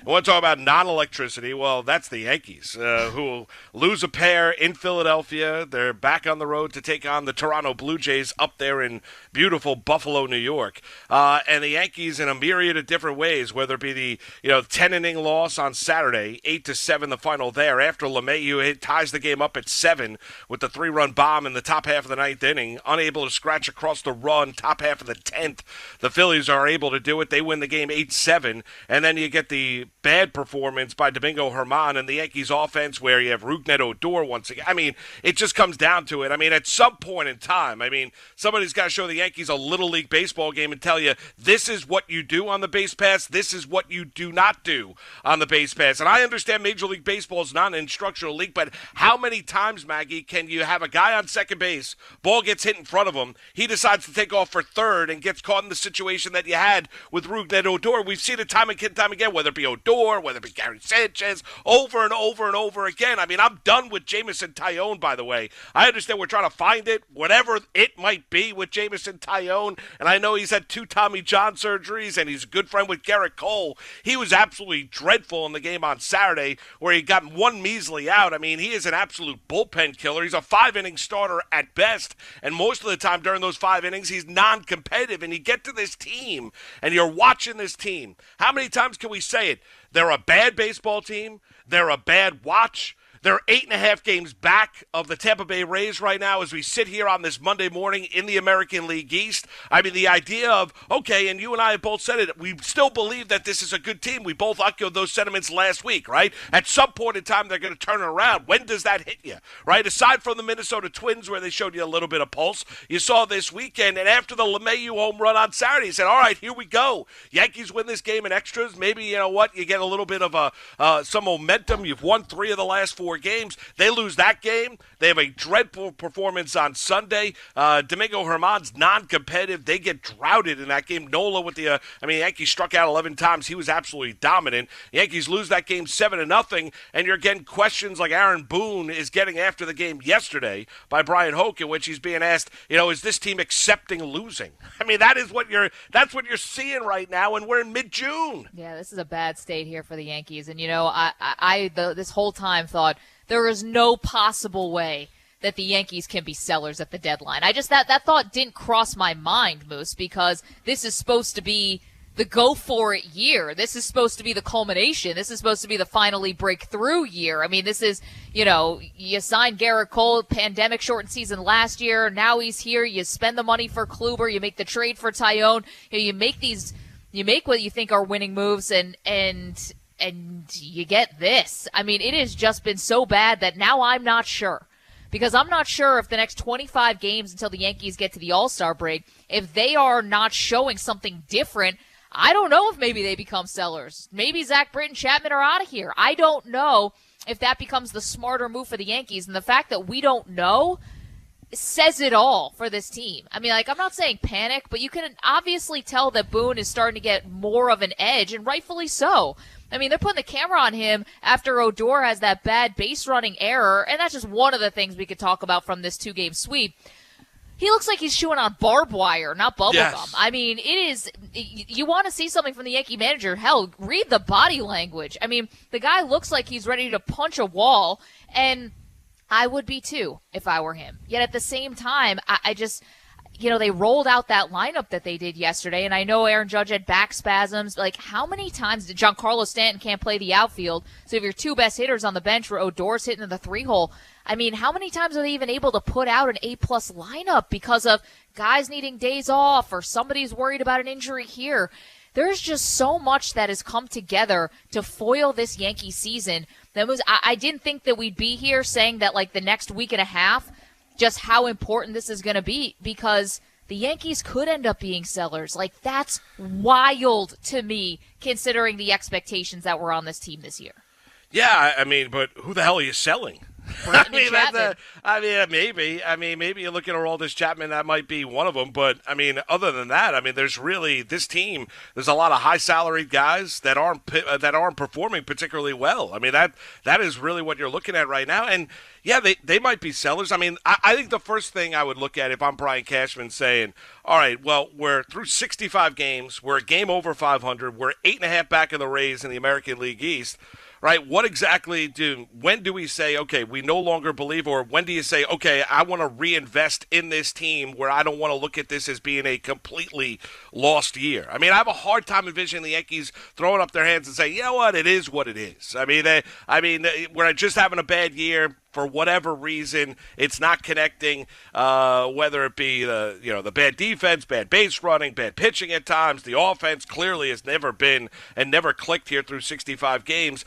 I want to talk about non-electricity. Well, that's the Yankees, who will lose a pair in Philadelphia. They're back on the road to take on the Toronto Blue Jays up there in beautiful Buffalo, New York. And the Yankees in a myriad of different ways, whether it be the 10-inning loss on Saturday, 8-7 the final there, after LeMahieu ties the game up at 7 with the 3-run bomb in the top half of the ninth inning, unable to scratch across the run, top half of the 10th. The Phillies are able to do it. They win the game 8-7, and then you get the bad performance by Domingo Germán and the Yankees offense where you have Rougned Odor once again. I mean, it just comes down to it. I mean, at some point in time, somebody's got to show the Yankees a Little League baseball game and tell you this is what you do on the base pass, this is what you do not do on the base pass. And I understand Major League Baseball is not an instructional league, but how many times, Maggie, can you have a guy on second base, ball gets hit in front of him, he decides to take off for third and gets caught in the situation that you had with Rougned Odor? We've seen it time and time again, whether it be Odor, whether it be Gary Sanchez, over and over and over again. I mean, I'm done with Jameson Taillon, by the way. I understand we're trying to find it, whatever it might be with Jameson Taillon, and I know he's had 2 Tommy John surgeries, and he's a good friend with Garrett Cole. He was absolutely dreadful in the game on Saturday where he got one measly out. I mean, he is an absolute bullpen killer. He's a 5-inning starter at best, and most of the time during those 5 innings, he's non-competitive, and you get to this team, and you're watching this team. How many times can we say it? They're a bad baseball team. They're a bad watch. They're 8.5 games back of the Tampa Bay Rays right now as we sit here on this Monday morning in the American League East. I mean, the idea of, okay, and you and I have both said it, we still believe that this is a good team. We both echoed those sentiments last week, right? At some point in time, they're going to turn it around. When does that hit you, right? Aside from the Minnesota Twins, where they showed you a little bit of pulse, you saw this weekend, and after the LeMahieu home run on Saturday, you said, all right, here we go. Yankees win this game in extras. Maybe, you know what, you get a little bit of some momentum. You've won 3 of the last 4 games. They lose that game. They have a dreadful performance on Sunday. Domingo Germán's non-competitive. They get droughted in that game. Nola with the Yankees struck out 11 times. He was absolutely dominant. Yankees lose that game 7-0, and you're getting questions like Aaron Boone is getting after the game yesterday by Brian Hoke, in which he's being asked, is this team accepting losing? I mean, that's what you're seeing right now, and we're in mid-June. Yeah, this is a bad state here for the Yankees, and this whole time thought there is no possible way that the Yankees can be sellers at the deadline. That thought didn't cross my mind, Moose, because this is supposed to be the go for it year. This is supposed to be the culmination. This is supposed to be the finally breakthrough year. I mean, this is, you signed Garrett Cole, pandemic shortened season last year. Now he's here. You spend the money for Kluber. You make the trade for Taillon. You make what you think are winning moves, and you get this. I mean, it has just been so bad that now I'm not sure. Because I'm not sure if the next 25 games until the Yankees get to the All-Star break, if they are not showing something different, I don't know if maybe they become sellers. Maybe Zach Britton, Chapman are out of here. I don't know if that becomes the smarter move for the Yankees. And the fact that we don't know says it all for this team. I mean, I'm not saying panic, but you can obviously tell that Boone is starting to get more of an edge, and rightfully so. I mean, they're putting the camera on him after Odor has that bad base running error, and that's just one of the things we could talk about from this 2-game sweep. He looks like he's chewing on barbed wire, not bubble gum. I mean, you want to see something from the Yankee manager. Hell, read the body language. I mean, the guy looks like he's ready to punch a wall, and I would be too if I were him. Yet at the same time, I just, they rolled out that lineup that they did yesterday, and I know Aaron Judge had back spasms. How many times did Giancarlo Stanton can't play the outfield? So if your 2 best hitters on the bench were Odor's hitting in the 3-hole, I mean, how many times are they even able to put out an A-plus lineup because of guys needing days off or somebody's worried about an injury here? There's just so much that has come together to foil this Yankee season. I didn't think that we'd be here saying that the next week and a half, just how important this is going to be, because the Yankees could end up being sellers. That's wild to me, considering the expectations that were on this team this year. Yeah, I mean, but who the hell are you selling? Britton and Chapman. Maybe. Maybe you look at Aroldis Chapman, that might be one of them. But, other than that, there's really this team, there's a lot of high-salaried guys that aren't performing particularly well. That is really what you're looking at right now. And, yeah, they might be sellers. I think the first thing I would look at if I'm Brian Cashman saying, all right, well, we're through 65 games. We're a game over 500. We're 8.5 back in the Rays in the American League East. Right, when do we say, okay, we no longer believe, or when do you say, okay, I want to reinvest in this team where I don't want to look at this as being a completely lost year? I have a hard time envisioning the Yankees throwing up their hands and saying, you know what, it is what it is. We're just having a bad year. For whatever reason, it's not connecting, whether it be the bad defense, bad base running, bad pitching at times. The offense clearly has never been and never clicked here through 65 games.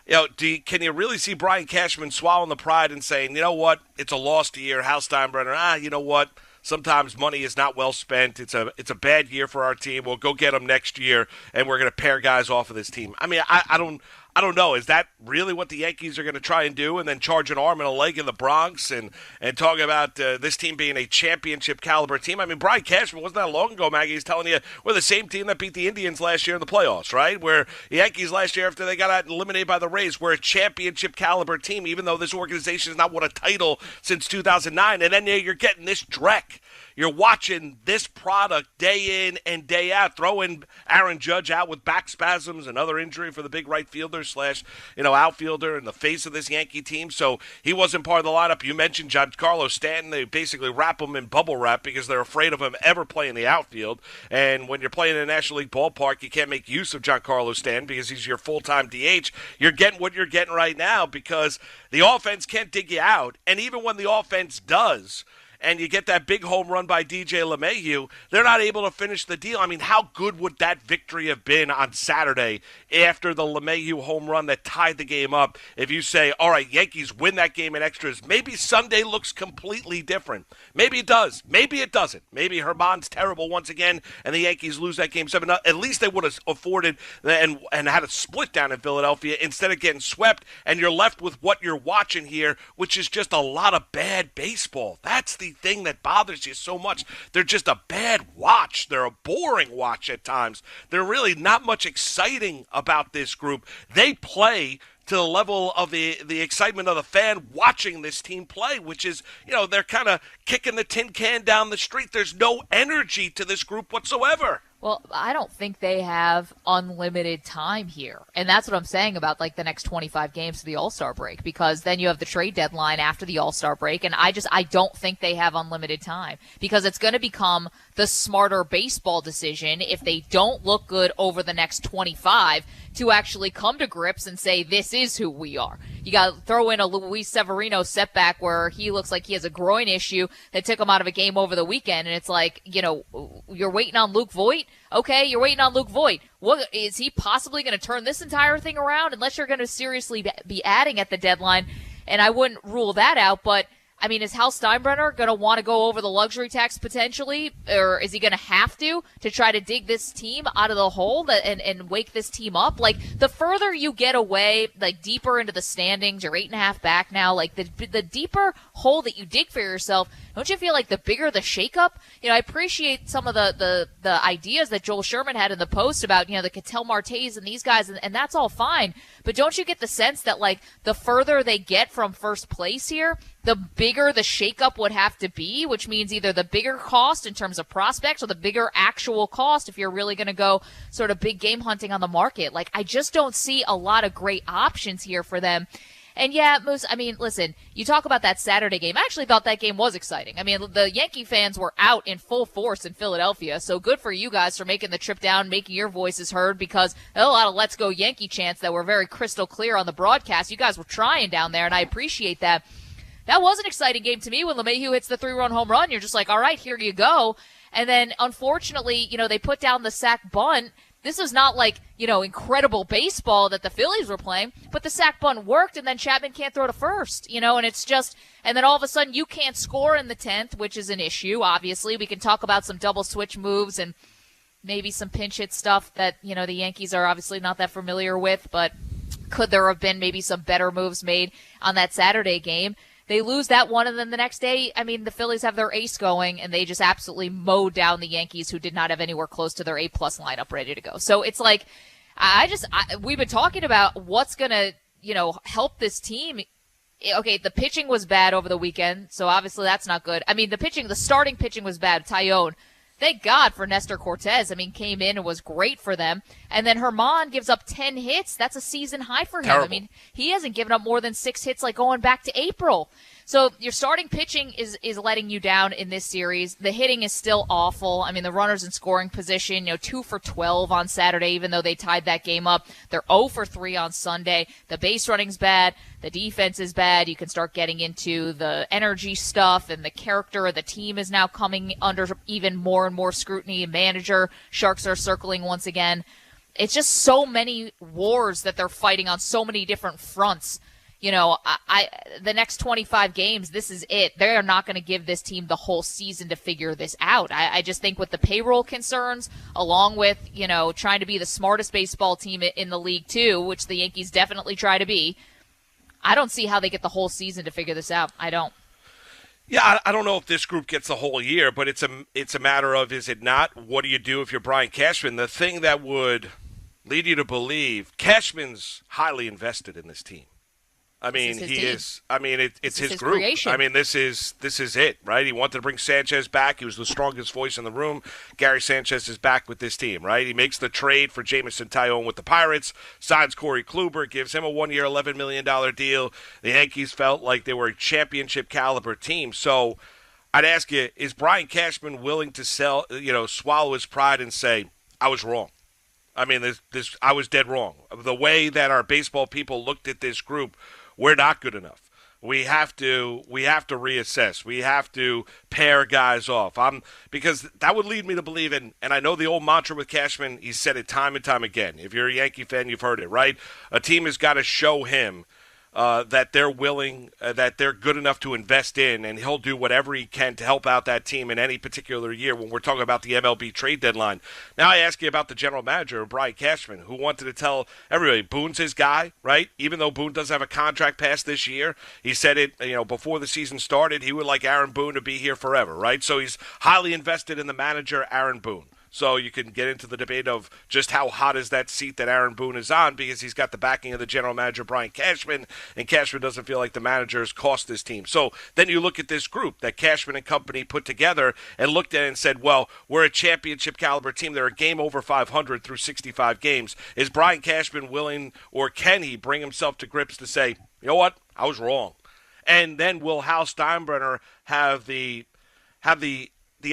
Can you really see Brian Cashman swallowing the pride and saying, you know what, it's a lost year, Hal Steinbrenner, you know what, sometimes money is not well spent. It's a bad year for our team. We'll go get them next year, and we're going to pair guys off of this team. I don't know. Is that really what the Yankees are going to try and do, and then charge an arm and a leg in the Bronx and talk about this team being a championship caliber team? Brian Cashman wasn't that long ago, Maggie, he's telling you we're the same team that beat the Indians last year in the playoffs, right? Where the Yankees last year, after they got eliminated by the Rays, were a championship caliber team, even though this organization has not won a title since 2009. And then you're getting this dreck. You're watching this product day in and day out, throwing Aaron Judge out with back spasms, another injury for the big right fielder / outfielder in the face of this Yankee team. So he wasn't part of the lineup. You mentioned Giancarlo Stanton. They basically wrap him in bubble wrap because they're afraid of him ever playing the outfield. And when you're playing in a National League ballpark, you can't make use of Giancarlo Stanton because he's your full-time DH. You're getting what you're getting right now because the offense can't dig you out. And even when the offense does, and you get that big home run by DJ LeMahieu, they're not able to finish the deal. How good would that victory have been on Saturday after the LeMahieu home run that tied the game up? If you say, all right, Yankees win that game in extras, maybe Sunday looks completely different. Maybe it does. Maybe it doesn't. Maybe Herman's terrible once again, and the Yankees lose that game 7-0. At least they would have afforded and had a split down in Philadelphia instead of getting swept, and you're left with what you're watching here, which is just a lot of bad baseball. That's the thing that bothers you so much. They're just a bad watch. They're a boring watch at times. They're really not much exciting about this group. They play to the level of the excitement of the fan watching this team play, which is, they're kind of kicking the tin can down the street. There's no energy to this group whatsoever. Well, I don't think they have unlimited time here. And that's what I'm saying about the next 25 games to the All-Star break, because then you have the trade deadline after the All-Star break. And I don't think they have unlimited time, because it's going to become the smarter baseball decision if they don't look good over the next 25 to actually come to grips and say, this is who we are. You got to throw in a Luis Severino setback where he looks like he has a groin issue that took him out of a game over the weekend. And it's like, you're waiting on Luke Voit. Okay, you're waiting on Luke Voit. What is he possibly going to turn this entire thing around? Unless you're going to seriously be adding at the deadline, and I wouldn't rule that out. But is Hal Steinbrenner going to want to go over the luxury tax potentially, or is he going to have to try to dig this team out of the hole and wake this team up? The further you get away, deeper into the standings, you're 8.5 back now. The deeper hole that you dig for yourself, don't you feel like the bigger the shakeup? I appreciate some of the ideas that Joel Sherman had in the post about the Ketel Martes and these guys, and that's all fine. But don't you get the sense that the further they get from first place here, the bigger the shakeup would have to be, which means either the bigger cost in terms of prospects or the bigger actual cost if you're really going to go sort of big game hunting on the market. I just don't see a lot of great options here for them. And yeah, Moose, listen, you talk about that Saturday game. I actually thought that game was exciting. The Yankee fans were out in full force in Philadelphia, so good for you guys for making the trip down, making your voices heard, because there were a lot of Let's Go Yankee chants that were very crystal clear on the broadcast. You guys were trying down there, and I appreciate that. That was an exciting game to me when LeMahieu hits the 3-run home run. You're just like, all right, here you go. And then, unfortunately, they put down the sack bunt. This is not incredible baseball that the Phillies were playing, but the sack bunt worked, and then Chapman can't throw to first, and it's just, and then all of a sudden you can't score in the 10th, which is an issue, obviously. We can talk about some double switch moves and maybe some pinch hit stuff that, the Yankees are obviously not that familiar with, but Could there have been maybe some better moves made on that Saturday game? They lose that one, and then the next day, I mean, the Phillies have their ace going, and they just absolutely mowed down the Yankees, who did not have anywhere close to their A-plus lineup ready to go. So it's like, we've been talking about what's going to, help this team. Okay, the pitching was bad over the weekend, so obviously that's not good. I mean, the starting pitching was bad. Tyone, thank God for Nestor Cortez. I mean, came in and was great for them. And then Herman gives up 10 hits. That's a season high for him. Terrible. I mean, he hasn't given up more than 6 hits like going back to April. So your starting pitching is letting you down in this series. The hitting is still awful. I mean, the runners in scoring position, 2 for 12 on Saturday, even though they tied that game up. They're 0 for 3 on Sunday. The base running's bad. The defense is bad. You can start getting into the energy stuff, and the character of the team is now coming under even more and more scrutiny. Manager, Sharks are circling once again. It's just so many wars that they're fighting on so many different fronts. The next 25 games, this is it. They are not going to give this team the whole season to figure this out. I just think with the payroll concerns, along with, trying to be the smartest baseball team in the league too, which the Yankees definitely try to be, I don't see how they get the whole season to figure this out. I don't. Yeah, I don't know if this group gets the whole year, but it's a matter of, is it not? What do you do if you're Brian Cashman? The thing that would lead you to believe Cashman's highly invested in this team. I mean, he is. I mean, it's his group. Creation. I mean, this is it, right? He wanted to bring Sanchez back. He was the strongest voice in the room. Gary Sanchez is back with this team, right? He makes the trade for Jameson Taillon with the Pirates, signs Corey Kluber, gives him a 1-year, $11 million deal. The Yankees felt like they were a championship caliber team. So I'd ask you, is Brian Cashman willing to swallow his pride and say, I was wrong? I mean, I was dead wrong. The way that our baseball people looked at this group, we're not good enough. We have to reassess. We have to pair guys off. Because that would lead me to believe in, and I know the old mantra with Cashman, he's said it time and time again. If you're a Yankee fan, you've heard it, right? A team has got to show him that they're willing, that they're good enough to invest in, and he'll do whatever he can to help out that team in any particular year when we're talking about the MLB trade deadline. Now I ask you about the general manager, Brian Cashman, who wanted to tell everybody Boone's his guy, right? Even though Boone doesn't have a contract past this year, he said it, before the season started, he would like Aaron Boone to be here forever, right? So he's highly invested in the manager, Aaron Boone. So you can get into the debate of just how hot is that seat that Aaron Boone is on, because he's got the backing of the general manager, Brian Cashman, and Cashman doesn't feel like the manager has cost this team. So then you look at this group that Cashman and company put together and looked at it and said, well, we're a championship caliber team. They're a game over 500 through 65 games. Is Brian Cashman willing, or can he bring himself to grips to say, you know what, I was wrong? And then will Hal Steinbrenner have the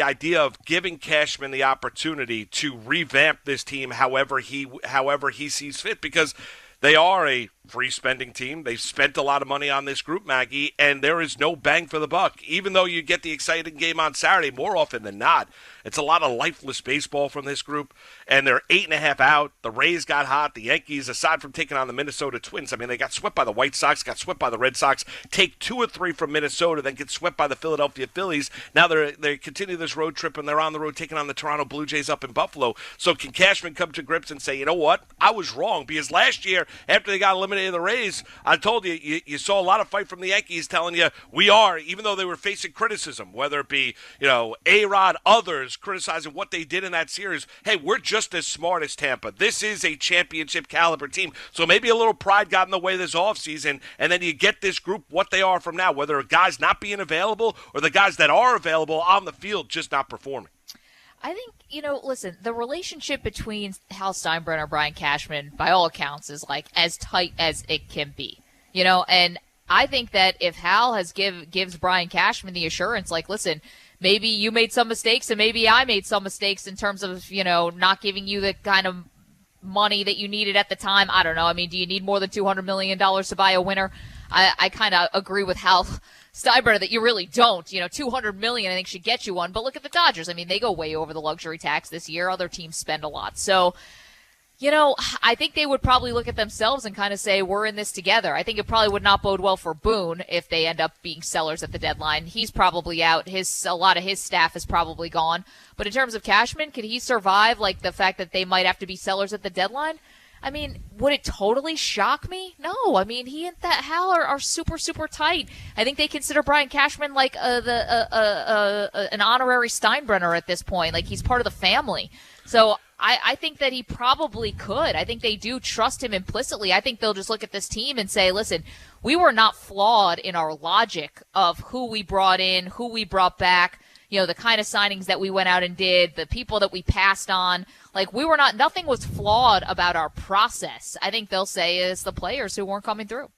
idea of giving Cashman the opportunity to revamp this team however he sees fit, because they are a free spending team. They've spent a lot of money on this group, Maggie, and there is no bang for the buck. Even though you get the exciting game on Saturday, more often than not, it's a lot of lifeless baseball from this group, and they're 8.5 out. The Rays got hot. The Yankees, aside from taking on the Minnesota Twins, I mean, they got swept by the White Sox, got swept by the Red Sox, take 2 or 3 from Minnesota, then get swept by the Philadelphia Phillies. Now they continue this road trip, and they're on the road taking on the Toronto Blue Jays up in Buffalo. So can Cashman come to grips and say, you know what, I was wrong? Because last year, after they got eliminated in the Rays, I told you, you saw a lot of fight from the Yankees telling you, we are, even though they were facing criticism, whether it be, A-Rod, others criticizing what they did in that series. Hey, we're just as smart as Tampa. This is a championship caliber team. So maybe a little pride got in the way this offseason, and then you get this group what they are from now, whether guys not being available or the guys that are available on the field just not performing. I think, listen, the relationship between Hal Steinbrenner and Brian Cashman, by all accounts, is like as tight as it can be, and I think that if Hal gives Brian Cashman the assurance, like, listen, maybe you made some mistakes and maybe I made some mistakes in terms of, not giving you the kind of money that you needed at the time. I don't know. I mean, do you need more than $200 million to buy a winner? I kind of agree with Hal Steinbrenner that you really don't. $200 million I think should get you one. But look at the Dodgers. I mean, they go way over the luxury tax this year. Other teams spend a lot. So, I think they would probably look at themselves and kind of say, we're in this together. I think it probably would not bode well for Boone if they end up being sellers at the deadline. He's probably out. A lot of his staff is probably gone. But in terms of Cashman, could he survive, like, the fact that they might have to be sellers at the deadline? I mean, would it totally shock me? No. I mean, he and that Hal are super, super tight. I think they consider Brian Cashman like an honorary Steinbrenner at this point. Like, he's part of the family. So I think that he probably could. I think they do trust him implicitly. I think they'll just look at this team and say, listen, we were not flawed in our logic of who we brought in, who we brought back, the kind of signings that we went out and did, the people that we passed on. Like, nothing was flawed about our process. I think they'll say it's the players who weren't coming through.